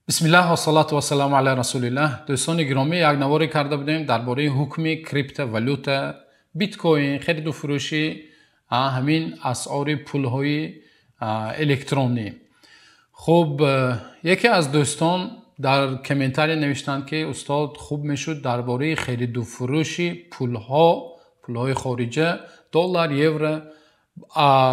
بسم الله و صلات و سلام علی رسول الله. دوستان گرامی، یک نواری کرده بودیم درباره حکم کریپتوالوتا، بیت کوین، خرید و فروشی همین اسعار پولهای الکترونی. خب یکی از دوستان در کامنتاری نوشتند که استاد خوب میشد درباره خرید و فروشی پولهای خارجی، دلار، یورو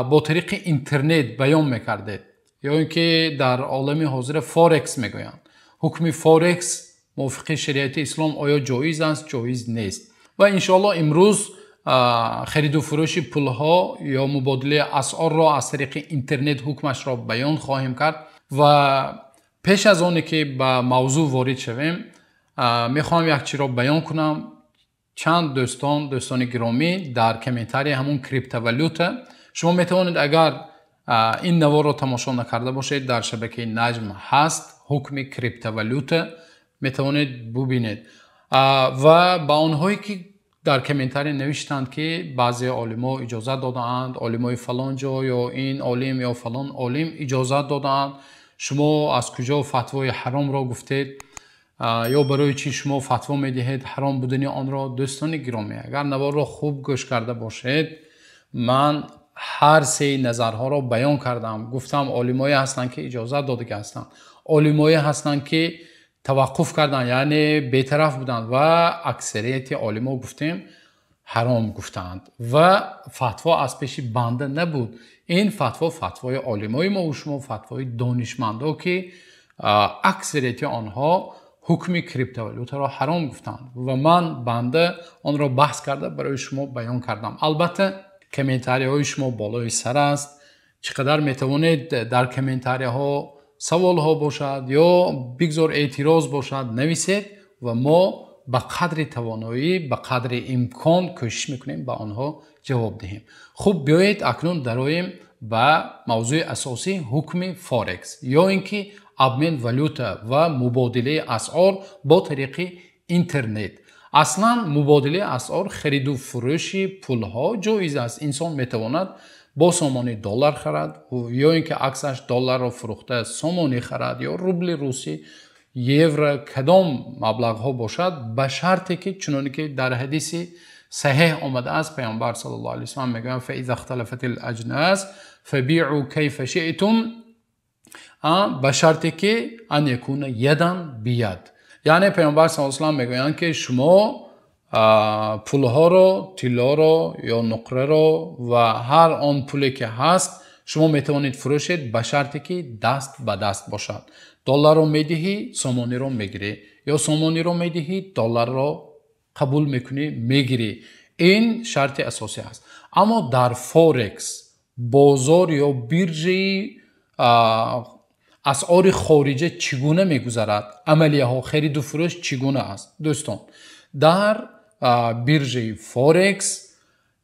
با طریق اینترنت بیان میکردید، یا اینکه در عالم حاضر فارکس میگویند. حکم فارکس موافق شریعت اسلام آیا جایز است، جایز نیست؟ و انشاءالله امروز خرید و فروش پولها یا مبادله اسعار را از طریق اینترنت حکمش را بیان خواهیم کرد. و پیش از آنی که به موضوع وارد شویم میخوام یک چیز را بیان کنم. چند دوستان گرامی در کامنتاری همون کریپتوالوتا، شما میتوانید اگر این نوار رو تماشا نکرده باشید، در شبکه نجم هست حکم کریپتوالوتا، میتوانید ببینید. و با آنهایی که در کامنتاری نوشتند که بعضی علما اجازه دادند، علمای فلان جا یا این عالم یا فلان عالم اجازه دادند، شما از کجا فتوای حرام را گفتید یا برای چی شما فتوا میدهید حرام بودن آن را؟ دوستان گرامی، اگر نوار را خوب گوش کرده باشید، من هر سه نظرها را بیان کردم. گفتم علمایی هستند که اجازه داده هستند، علمایی هستند که توقف کردند یعنی بی‌طرف بودند، و اکثریت علما گفتیم حرام گفتند و فتوا از پیش بنده نبود. این فتوای علمای ما و شما، فتوای دانشمندا که اکثریت آنها حکم کریپتوالوتا را حرام گفتند و من بنده آن را بحث کرده برای شما بیان کردم. البته کامنتاری های شما بالای سر است، چقدر میتوانید در کامنتاری ها سوال ها باشد یا بگذار اعتراض باشد نویسید و ما به قدر توانایی، به قدر امکان کوشش میکنیم به آنها جواب دهیم. خب بیایید اکنون درآییم به موضوع اساسی، حکم فارکس یا اینکه ابمن والوتا و مبادله اسعار با طریق اینترنت. اصلا مبادله اسعار، خرید و فروش پولها جایز است. انسان میتواند با سامان دلار خرد یا اینکه عکسش دلار را فروخته سامانی خرد یا روبل روسی، یورو، کدام مبلغ ها باشد، به شرطی که چنانکه که در حدیث صحیح آمده است، پیامبر صلی الله علیه و سلم میگوید فاذا اختلفت الاجناس فبیعوا کیف شئتم، به شرطی که ان یکون یدا بید. یعنی پیامبر صلی الله علیه و سلم میگویند که شما پولها رو، طلا رو یا نقره رو و هر آن پولی که هست شما میتوانید فروشید به شرطی که دست به دست باشد. دلار رو میدهی، سامانی رو میگیری، یا سامانی رو میدهی، دلار رو قبول میکنی میگیری. این شرط اساسی است. اما در فورکس، بازار یا بیرژه اسعار خارجی چگونه میگذرد؟ عملیه ها خرید و فروش چگونه است؟ دوستان، در بیرژه فورکس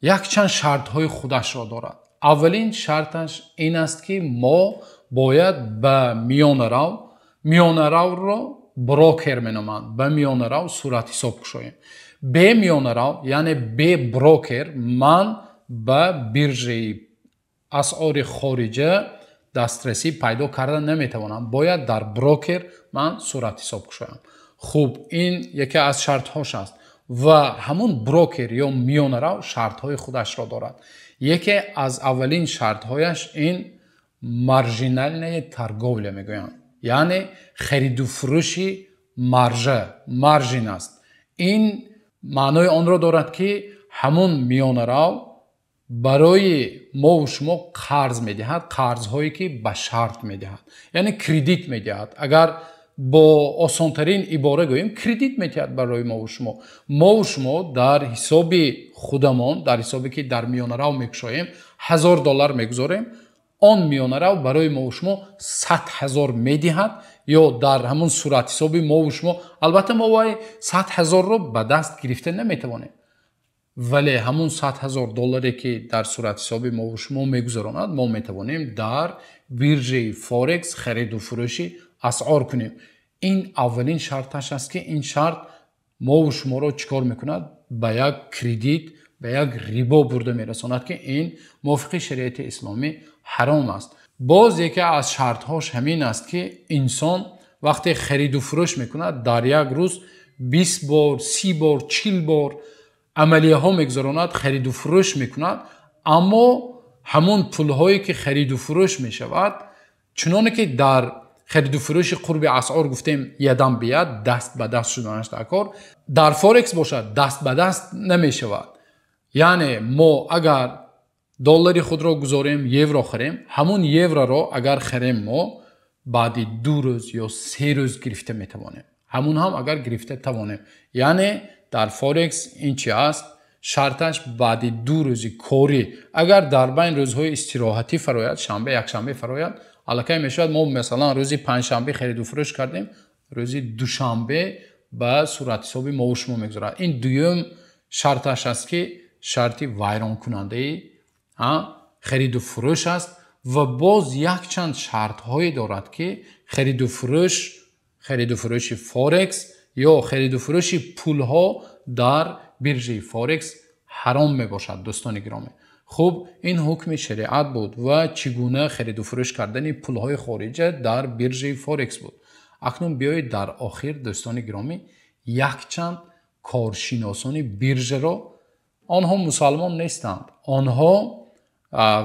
یک چند شرط های خودش را دارد. اولین شرطش این است که ما باید به میانه رو را بروکر مینامند، به میانه رو صورت حساب کشاییم. به میانه رو یعنی به بروکر من به بیرژه اسعار خارجی دسترسی پیدا کردن نمیتوانم، باید در بروکر من صورت حساب کشایم. خوب، این یکی از شرط هاش است و همون بروکر یا میانه رو شرط های خودش را دارد. یکی از اولین شرط هایش این مارژینال ترگوله میگویند، یعنی خرید و فروشی مارژین است. این معنای آن را دارد که همون میانه رو برای ما و شما قرض میدهد، قرضهایی که به شرط میدهد، یعنی کردیت میدهد. اگر با آسانترین عباره گوییم، کردیت میدهد برای ما و شما در حساب خودمان، در حسابی که در میانه رو میکشاییم $1000 میگذاریم، آن میانه رو برای ما و شما 100,000 میدهد، یا در همون صورت حساب ما و شما. البته ما وای 100,000 رو به دست گرفته نمیتوانیم، ولی همون $100,000 که در صورت حساب ما و شما میگذراند، ما میتوانیم در بیرژه فورکس خرید و فروشی اسعار کنیم. این اولین شرطش است که این شرط ما و شما را چیکار میکند؟ به یک کردیت، به یک ریبا برده میرساند که این موافق شریعت اسلامی حرام است. باز یکی از شرط هاش همین است که انسان وقتی خرید و فروش میکنه در یک روز 20 بار 30 بار 40 بار عملیه ها میگذراند، خرید و فروش میکند، اما همون پول هایی که خرید و فروش میشود چنانه که در خرید و فروش قرب اسعار گفتیم یدم بیاد، دست به دست شدنش در کار، در فورکس باشد دست به دست نمیشود. یعنی ما اگر دلاری خود را گذاریم یورو خریم، همون یورو را اگر خریم ما بعد 2 روز یا 3 روز گرفته میتوانیم، همون هم اگر گرفته توانیم. یعنی در فورکس این چی است؟ شرطش بعد 2 روز کاری اگر در بین روزهای استراحتی فراید، شنبه یک شنبه فراید، الکی میشود ما مثلا روزی پنجشنبه خرید و فروش کردیم، روزی دوشنبه به صورت حساب ما و شما میگذره. این دوم شرطش است که شرطی ویران کننده خرید و فروش است و باز یک چند شرط هایی دارد که خرید و فروش فورکس یا خرید و فروش پول ها در بیرژه فورکس حرام می باشد. دوستان گرامی، خب این حکم شریعت بود و چگونه خرید و فروش کردن پول های خارجی در بیرژه فورکس بود. اکنون بیایید در آخر دوستان گرامی یک چند کارشناسان بیرژه را، آنها مسلمان نیستند، آنها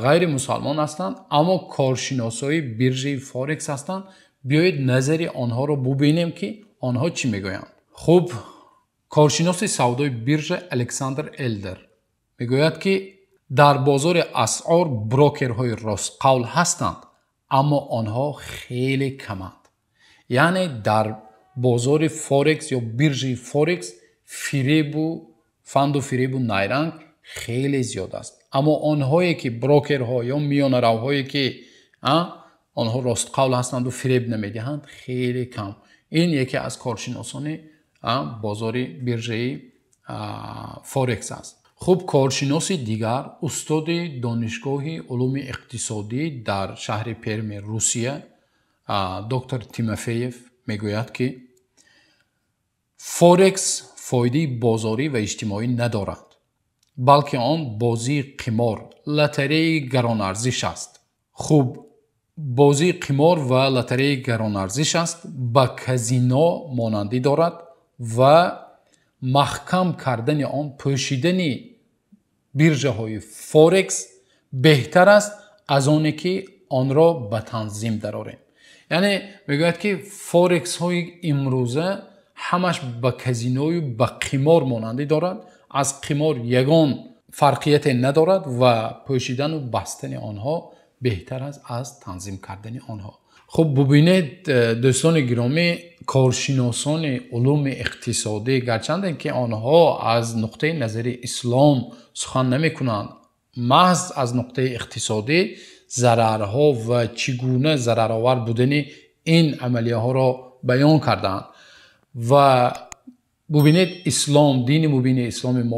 غیر مسلمان هستند اما کارشناسای بیرژه فورکس هستند، بیایید نظری آنها را ببینیم که آنها چی میگویند. خب کارشناس سودای بیرژه الکساندر الدر میگوید که در بازار اسعار بروکرهای راست قول هستند اما آنها خیلی کمند. یعنی در بازار فورکس یا بیرژه فورکس فریب و فند و فریب و نیرنگ خیلی زیاد است، اما آنهایی که بروکرها یا میانه روهایی که آنها راست قول هستند و فریب نمیدهند خیلی کم. این یکی از کارشناسان بازار بیرژه فورکس است. خب کارشناس دیگر استاد دانشگاه علوم اقتصادی در شهر پرم روسیه دکتر تیموفیف میگوید که فورکس فایده بازاری و اجتماعی ندارد، بلکه آن بازی قمار، لاتری گران ارزش است. خب بازی قمار و لاتری گران ارزش است، با کازینو مانندی دارد و محکم کردن آن، پوشیدن بیرژه های فورکس بهتر است از آنی که آن را به تنظیم درآوریم. یعنی میگوید که فورکس های امروزه همش با کازینوی با قمار مانندی دارد، از قمار یگان فرقیت ندارد و پوشیدن و بستن آنها بهتر است از تنظیم کردن آنها. خب ببینید دوستان گرامی، کارشناسان علوم اقتصادی گرچند که آنها از نقطه نظر اسلام سخن نمی کنند، محض از نقطه اقتصادی ضررها و چگونه ضررآور بودن این عملیه ها را بیان کردند. و ببینید اسلام، دین مبین اسلام ما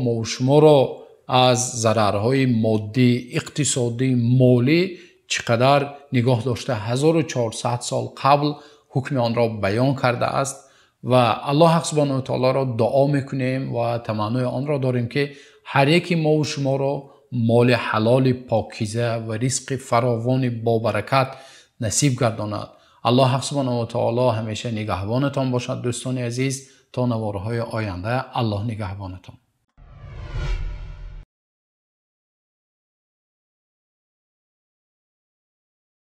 و شما را از ضررهای مادی، اقتصادی، مالی چقدر نگاه داشته 1400 سال قبل حکم آن را بیان کرده است و الله حق سبحانه و تعالی را دعا میکنیم و تمنای آن را داریم که هر یکی ما و شما را مال حلال پاکیزه و رزق فراوان با برکت نصیب گرداند. الله حق سبحانه و تعالی همیشه نگهبانتان باشد دوستان عزیز. تا نوارهای آینده الله نگهبانتان.